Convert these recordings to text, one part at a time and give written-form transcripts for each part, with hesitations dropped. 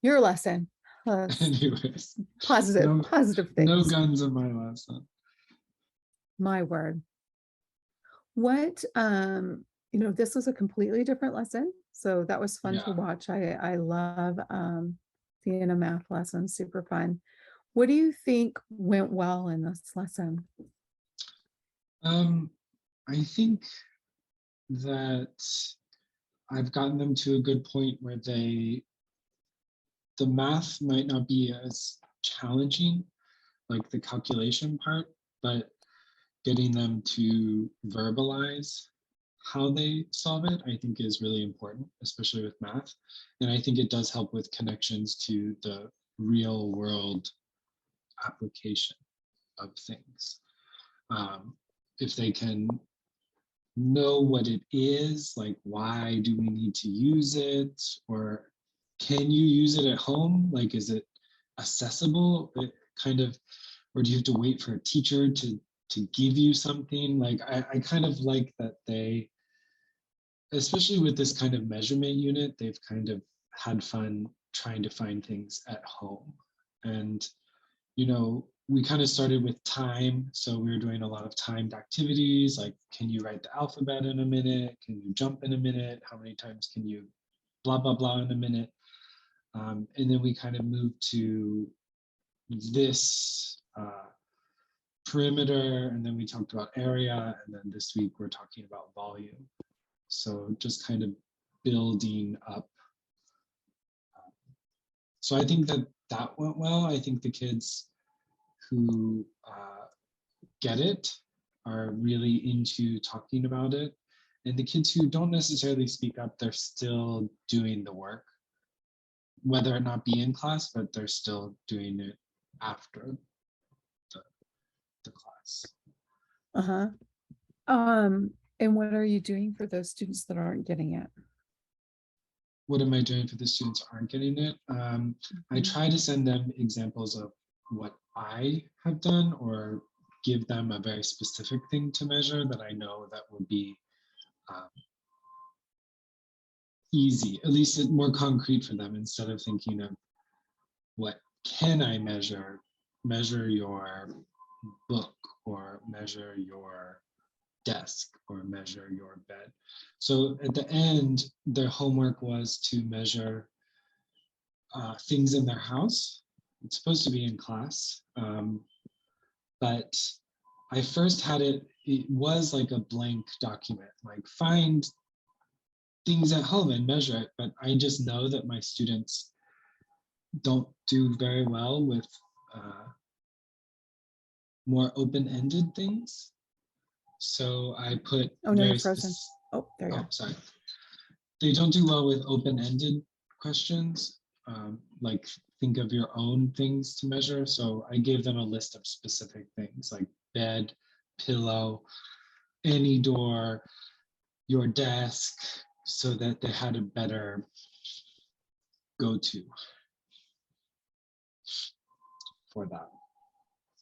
Your lesson. Let's Anyways, positive, no, positive no things. guns in my lesson. My word. What, this was a completely different lesson. So that was fun to Yeah. watch. I love seeing a math lesson, super fun. What do you think went well in this lesson? Um, I think that I've gotten them to a good point where the math might not be as challenging, like the calculation part, but getting them to verbalize how they solve it, I think is really important, especially with math. And I think it does help with connections to the real world application of things. If they can know what it is, like why do we need to use it, or can you use it at home? Like, is it accessible? It kind of, or do you have to wait for a teacher to give you something? Like, I kind of like that they, especially with this kind of measurement unit, they've kind of had fun trying to find things at home. And we kind of started with time. So we were doing a lot of timed activities, like, can you write the alphabet in a minute? Can you jump in a minute? How many times can you blah, blah, blah in a minute? And then we kind of moved to this perimeter, and then we talked about area, and then this week we're talking about volume. So just kind of building up. So I think that went well. I think the kids who get it are really into talking about it. And the kids who don't necessarily speak up, they're still doing the work, whether it not be in class, but they're still doing it after the class. Uh-huh. And what are you doing for those students that aren't getting it? What am I doing for the students who aren't getting it? I try to send them examples of what I have done, or give them a very specific thing to measure that I know that would be easy, at least more concrete for them, instead of thinking of what can I measure? Measure your book, or measure your desk, or measure your bed. So at the end, their homework was to measure things in their house. It's supposed to be in class, but I first had it was like a blank document, like find things at home and measure it. But I just know that my students don't do very well with more open-ended things. So I put Oh, no, you're very frozen. Oh, there you oh, are. sorry. They don't do well with open-ended questions, like think of your own things to measure. So I gave them a list of specific things like bed, pillow, any door, your desk, so that they had a better go-to for that.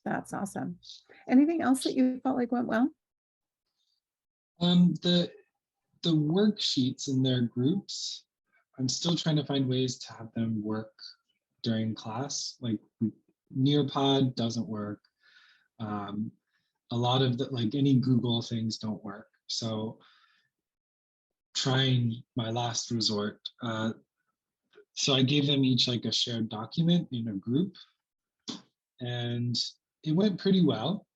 That's awesome. Anything else that you felt like went well? The worksheets in their groups, I'm still trying to find ways to have them work during class. Like Nearpod doesn't work. A lot of the, like any Google things don't work. So trying my last resort. So I gave them each like a shared document in a group, and it went pretty well.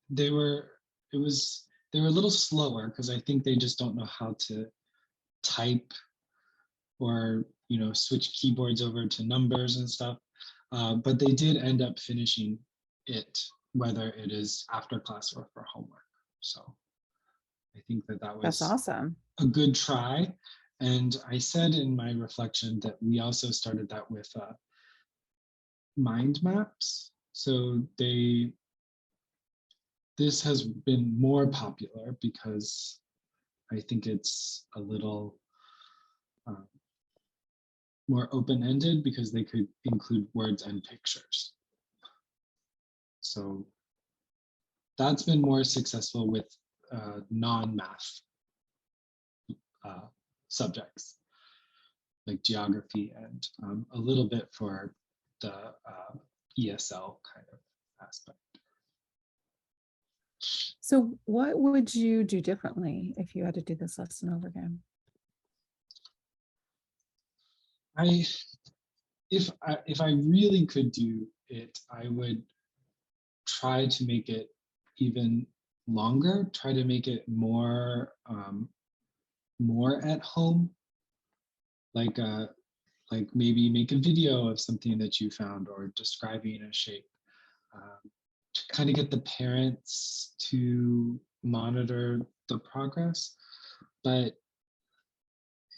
They were it was they were a little slower because I think they just don't know how to type, or switch keyboards over to numbers and stuff. But they did end up finishing it, whether it is after class or for homework. So I think that That's was awesome. a good try. And I said in my reflection that we also started that with mind maps. So this has been more popular because I think it's a little more open-ended, because they could include words and pictures. So that's been more successful with non-math subjects. like geography and a little bit for the ESL kind of aspect. So what would you do differently if you had to do this lesson over again? I if I really could do it, I would try to make it even longer. Try to make it more at home, like maybe make a video of something that you found or describing a shape, to kind of get the parents to monitor the progress. But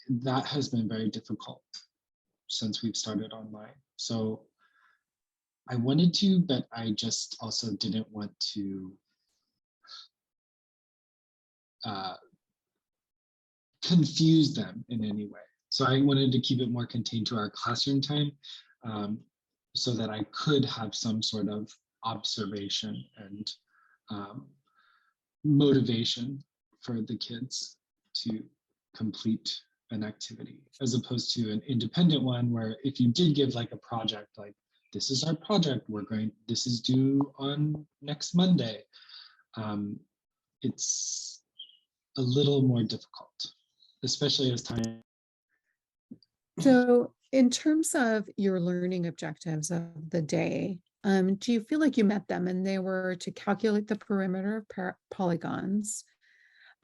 that has been very difficult since we've started online. So I wanted to, but I just also didn't want to uh, confuse them in any way. So I wanted to keep it more contained to our classroom time, um, so that I could have some sort of observation and um, motivation for the kids to complete an activity, as opposed to an independent one where if you did give like a project, like this is our project, this is due on next Monday, it's a little more difficult, especially as time. So in terms of your learning objectives of the day, do you feel like you met them and they were to calculate the perimeter of polygons,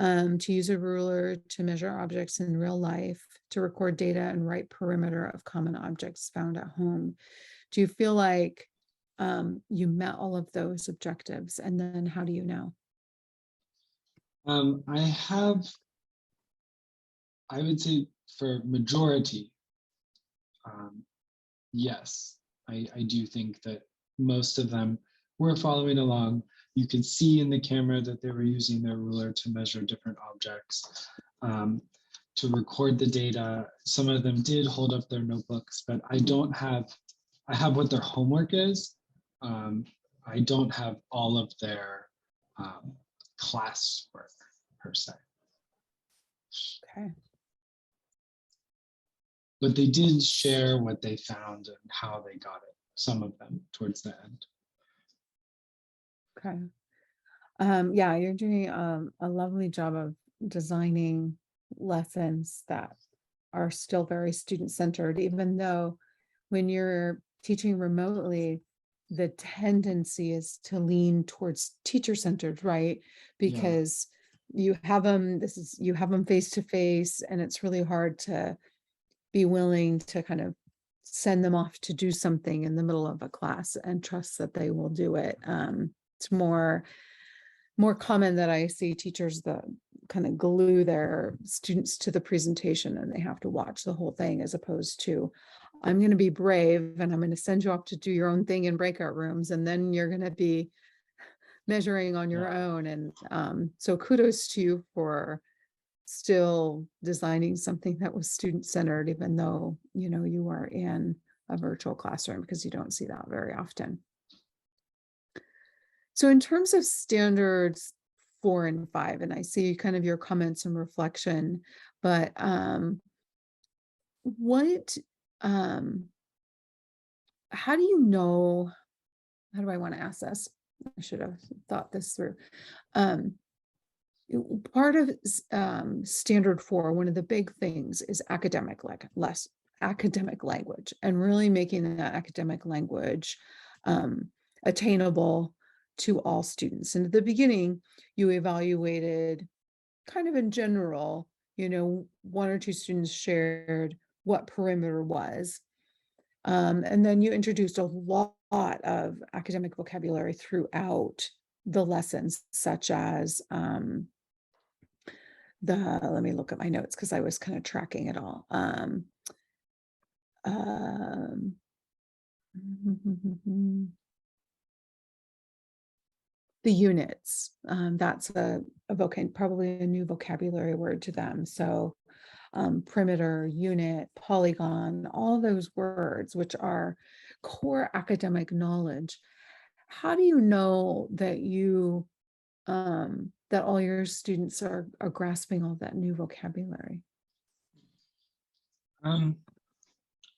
to use a ruler to measure objects in real life, to record data and write perimeter of common objects found at home? Do you feel like you met all of those objectives? And then how do you know? I would say for majority, yes, I do think that most of them were following along. You could see in the camera that they were using their ruler to measure different objects, to record the data. Some of them did hold up their notebooks, but I have what their homework is. I don't have all of their class work per se. Okay. But they did share what they found and how they got it, some of them towards the end. Okay. Yeah, you're doing a lovely job of designing lessons that are still very student-centered, even though when you're teaching remotely, the tendency is to lean towards teacher-centered, right? Yeah. Because you have them, you have them face to face, and it's really hard to be willing to kind of send them off to do something in the middle of a class and trust that they will do it. It's more common that I see teachers that kind of glue their students to the presentation and they have to watch the whole thing, as opposed to, I'm going to be brave and I'm going to send you off to do your own thing in breakout rooms, and then you're going to be measuring on your own. And so kudos to you for still designing something that was student-centered, even though, you know, you are in a virtual classroom, because you don't see that very often. So in terms of standards 4 and 5, and I see kind of your comments and reflection, but what how do you know, how do I want to ask this? I should have thought this through. Part of standard 4, one of the big things is academic language, and really making that academic language attainable to all students. And at the beginning, you evaluated kind of in general, you know, 1 or 2 students shared what perimeter was. And then you introduced a lot of academic vocabulary throughout the lessons, such as let me look at my notes because I was kind of tracking it all. The units, that's probably a new vocabulary word to them. So perimeter, unit, polygon, all those words, which are core academic knowledge. How do you know that that all your students are grasping all that new vocabulary?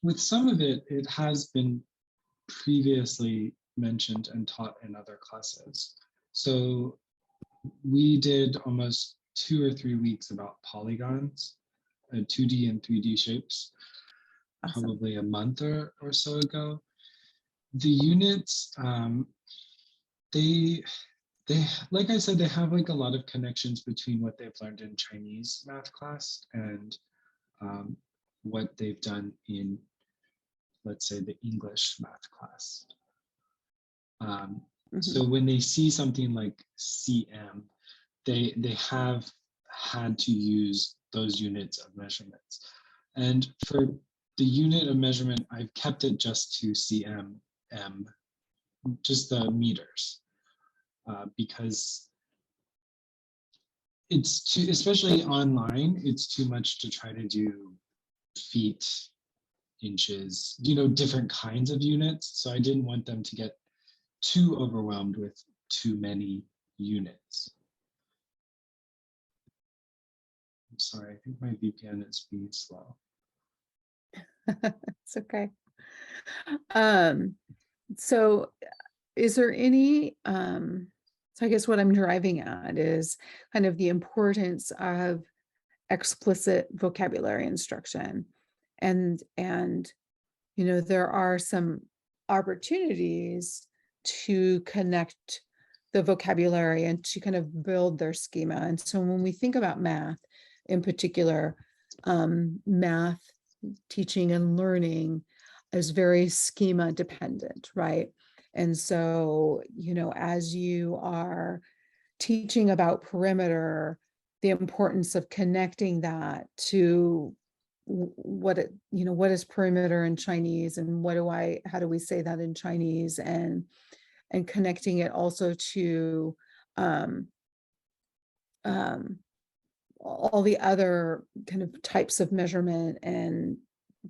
with some of it, it has been previously mentioned and taught in other classes. So we did almost 2 or 3 weeks about polygons, 2D and 3D shapes, Awesome. probably a month or so ago. The units, they they like I said, they have like a lot of connections between what they've learned in Chinese math class and um, what they've done in, let's say, the English math class. So when they see something like CM, they have had to use those units of measurements. And for the unit of measurement, I've kept it just to cm, m, just the meters, because it's too, especially online, it's too much to try to do feet, inches, different kinds of units. So I didn't want them to get too overwhelmed with too many units. I'm sorry, I think my VPN is being slow. It's okay. So is there any, so I guess what I'm driving at is kind of the importance of explicit vocabulary instruction. And there are some opportunities to connect the vocabulary and to kind of build their schema. And so when we think about math in particular, math teaching and learning is very schema dependent, right? And so, as you are teaching about perimeter, the importance of connecting that to what is perimeter in Chinese, and how do we say that in Chinese, and connecting it also to um, um, all the other kind of types of measurement and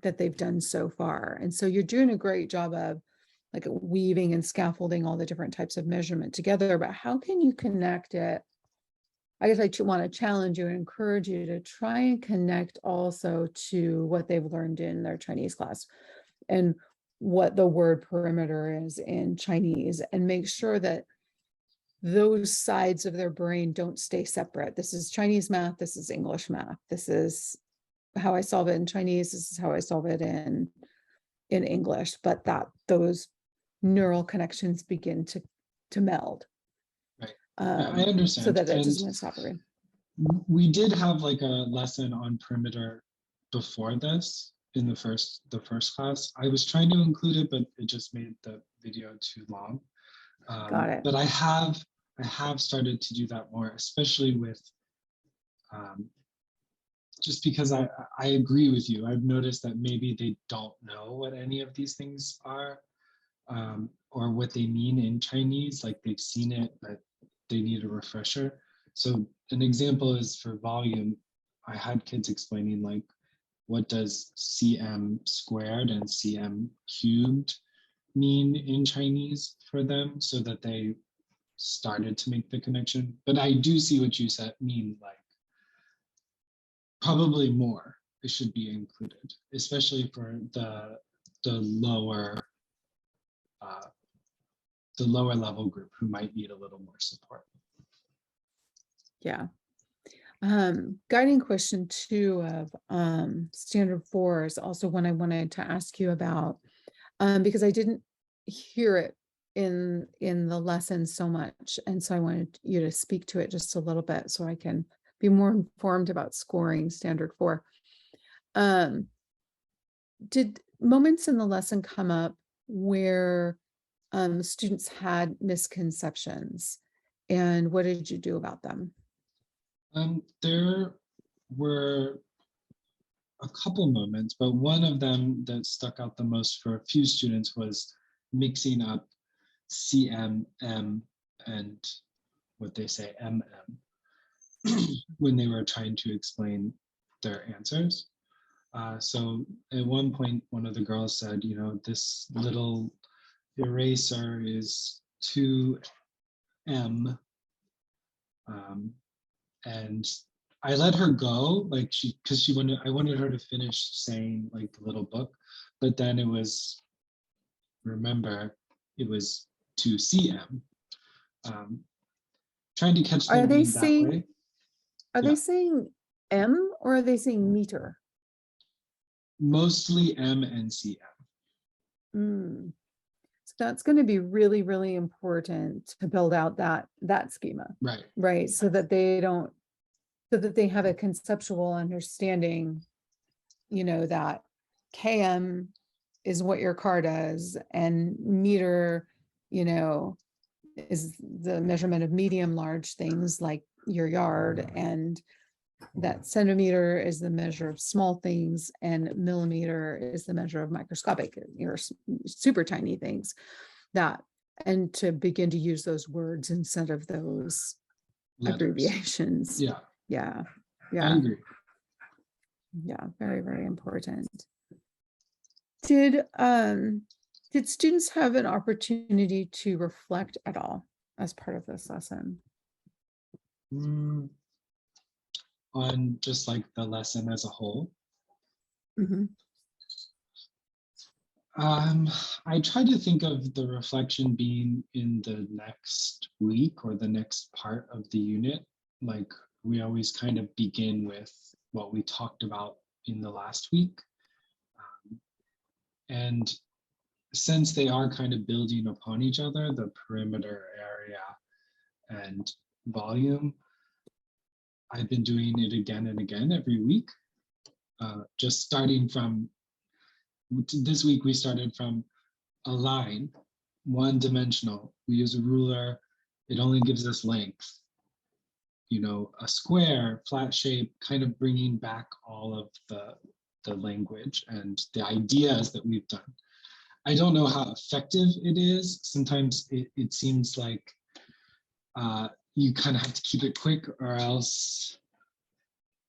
that they've done so far. And so you're doing a great job of like weaving and scaffolding all the different types of measurement together, but how can you connect it? I guess I want to challenge you and encourage you to try and connect also to what they've learned in their Chinese class and what the word perimeter is in Chinese, and make sure that those sides of their brain don't stay separate. This is Chinese math, this is English math, this is how I solve it in Chinese, this is how I solve it in English, but that those neural connections begin to meld. Right. I understand. So that it And doesn't stop it. we did have like a lesson on perimeter before this in the first class. I was trying to include it, but it just made the video too long. Got it. But I have started to do that more, especially with just because I agree with you. I've noticed that maybe they don't know what any of these things are, or what they mean in Chinese. Like they've seen it, but they need a refresher. So an example is for volume. I had kids explaining like, what does cm squared and cm cubed mean in Chinese for them, so that they started to make the connection. But I do see what you said mean, like probably more it should be included, especially for the lower level group who might need a little more support. Yeah. Guiding question 2 of standard 4 is also one I wanted to ask you about, because I didn't hear it in the lesson so much, and so I wanted you to speak to it just a little bit so I can be more informed about scoring standard 4. Did moments in the lesson come up where students had misconceptions, and what did you do about them? There were a couple moments, but one of them that stuck out the most for a few students was mixing up CMM and what they say MM when they were trying to explain their answers. So at one point, one of the girls said, this little eraser is 2M. And I let her go, like because I wanted her to finish saying like the little book, but then it was, remember, it was 2 cm. Trying to catch Are them they in that saying, way. are Yeah. they saying M or are they saying meter? Mostly M and cm. Mm. So that's going to be really, really important to build out that schema, Right. right? So that they don't, so that they have a conceptual understanding, you know, that km is what your car does, and meter, you know, is the measurement of medium large things like your yard, and that centimeter is the measure of small things, and millimeter is the measure of microscopic or super tiny things. That, and to begin to use those words instead of those Letters. abbreviations. Yeah, Yeah, I yeah, agree. yeah, very, very important. Did students have an opportunity to reflect at all as part of this lesson? On just like the lesson as a whole. Mhm. I try to think of the reflection being in the next week or the next part of the unit. Like we always kind of begin with what we talked about in the last week. And since they are kind of building upon each other, the perimeter area and volume, I've been doing it again and again every week. Just starting from this week, we started from a line, one dimensional. We use a ruler. It only gives us length. You know, a square, flat shape, kind of bringing back all of the language and the ideas that we've done. I don't know how effective it is. Sometimes it seems like you kind of have to keep it quick, or else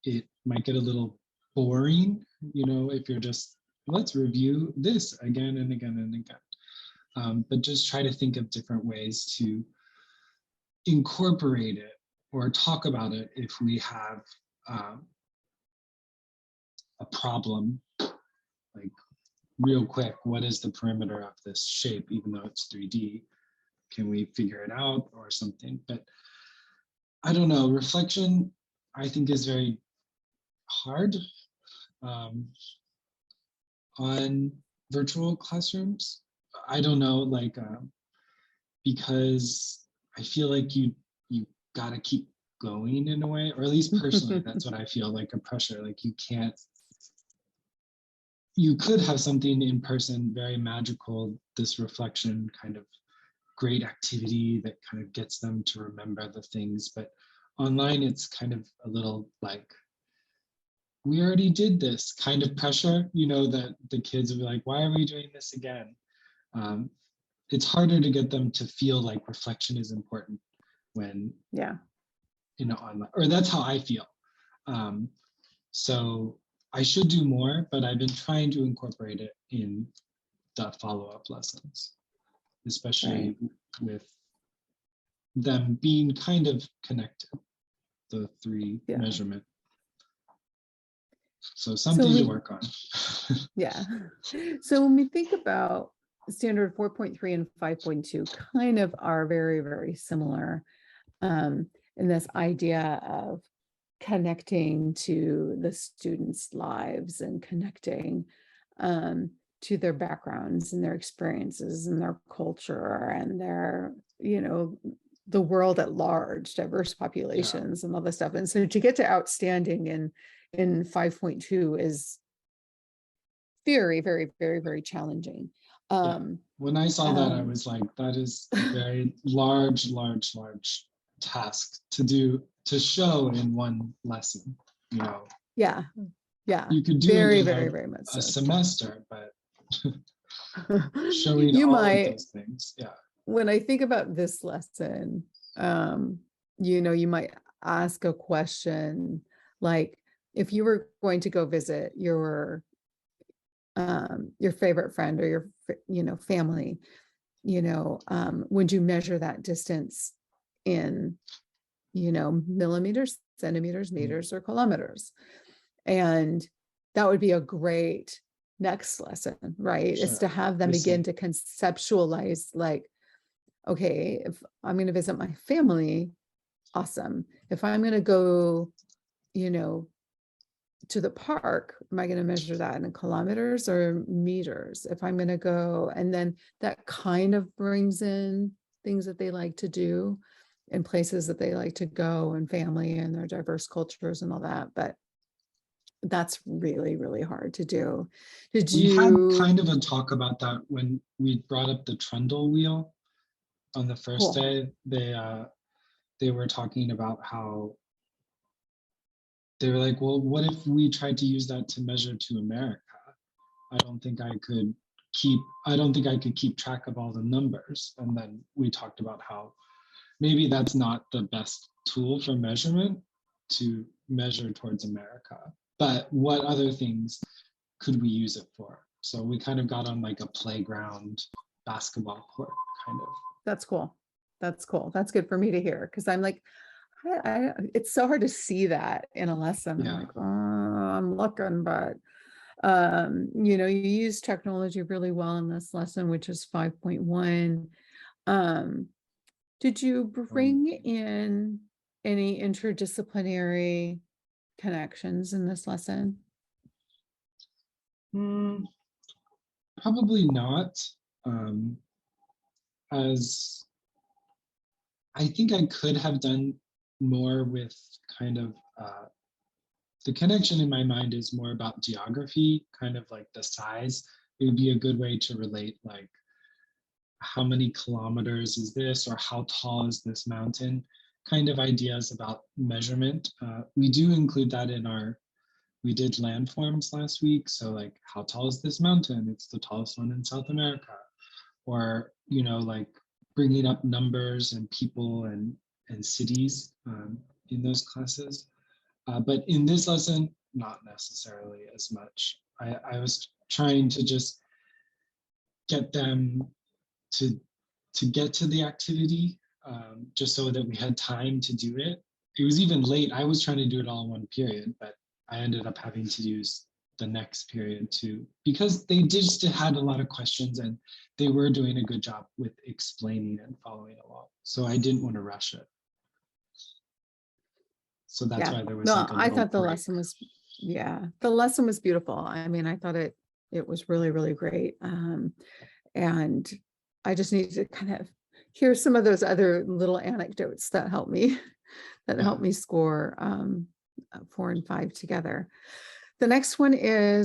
it might get a little boring, you know, if you're just, let's review this again and again and again. But just try to think of different ways to incorporate it or talk about it if we have a problem, like real quick, what is the perimeter of this shape, even though it's 3D? Can we figure it out or something? But I don't know, reflection, I think, is very hard on virtual classrooms. I don't know, like, because I feel like you gotta keep going in a way, or at least personally, that's what I feel, like a pressure, like you can't, you could have something in person, very magical, this reflection kind of great activity that kind of gets them to remember the things, but online it's kind of a little like, we already did this kind of pressure, you know, that the kids will be like, why are we doing this again? It's harder to get them to feel like reflection is important when, Yeah, you know, online, or that's how I feel. So I should do more, but I've been trying to incorporate it in the follow-up lessons, especially with them being kind of connected, the three yeah. measurement. So something to work on. Yeah. So when we think about standard 4.3 and 5.2 kind of are very, very similar in this idea of connecting to the students' lives and connecting to their backgrounds and their experiences and their culture and their, you know, the world at large, diverse populations and all this stuff. And so to get to outstanding in 5.2 is very, very, very, very challenging. When I saw that, I was like, that is a very large task to do, to show in one lesson, you know. Yeah. You could do very, it in very, very much a so. semester, but showing you all might, of those things. Yeah. When I think about this lesson, you know, you might ask a question like, if you were going to go visit your favorite friend or your, you know, family, you know, would you measure that distance in, you know, millimeters, centimeters, meters, or kilometers? And that would be a great next lesson, right? Is to Sure. have them I begin see. to conceptualize like, okay, if I'm going to visit my family, awesome. If I'm going to go, you know, to the park, am I going to measure that in kilometers or meters? If I'm going to go, and then that kind of brings in things that they like to do and places that they like to go and family and their diverse cultures and all that. But that's really, really hard to do. Did We had you? kind of a talk about that when we brought up the trundle wheel on the first Cool. day. They were talking about how they were like, well, what if we tried to use that to measure to America? I don't think I could I don't think I could keep track of all the numbers. And then we talked about how maybe that's not the best tool for measurement to measure towards America. But what other things could we use it for? So we kind of got on like a playground basketball court kind of. That's cool. That's cool. That's good for me to hear because I'm like, it's so hard to see that in a lesson. I'm Yeah. like, oh, I'm looking, but you use technology really well in this lesson, which is 5.1. Did you bring in any interdisciplinary connections in this lesson? Probably not. Um, as I think I could have done more with kind of the connection in my mind is more about geography, kind of like the size. It would be a good way to relate like how many kilometers is this or how tall is this mountain, kind of ideas about measurement. We do include that in we did landforms last week. So like how tall is this mountain? It's the tallest one in South America. Or, like bringing up numbers and people and cities in those classes. But in this lesson, not necessarily as much. I was trying to just get them to get to the activity just so that we had time to do it. It was even late. I was trying to do it all in one period, but I ended up having to use the next period too, because they just had a lot of questions and they were doing a good job with explaining and following along. So I didn't want to rush it. So that's Yeah. why there was No, like a I little thought the break. lesson was, yeah, the lesson was beautiful. I mean, I thought it was really, really great. And I just need to kind of hear some of those other little anecdotes that help me Yeah. score 4 and 5 together. The next one is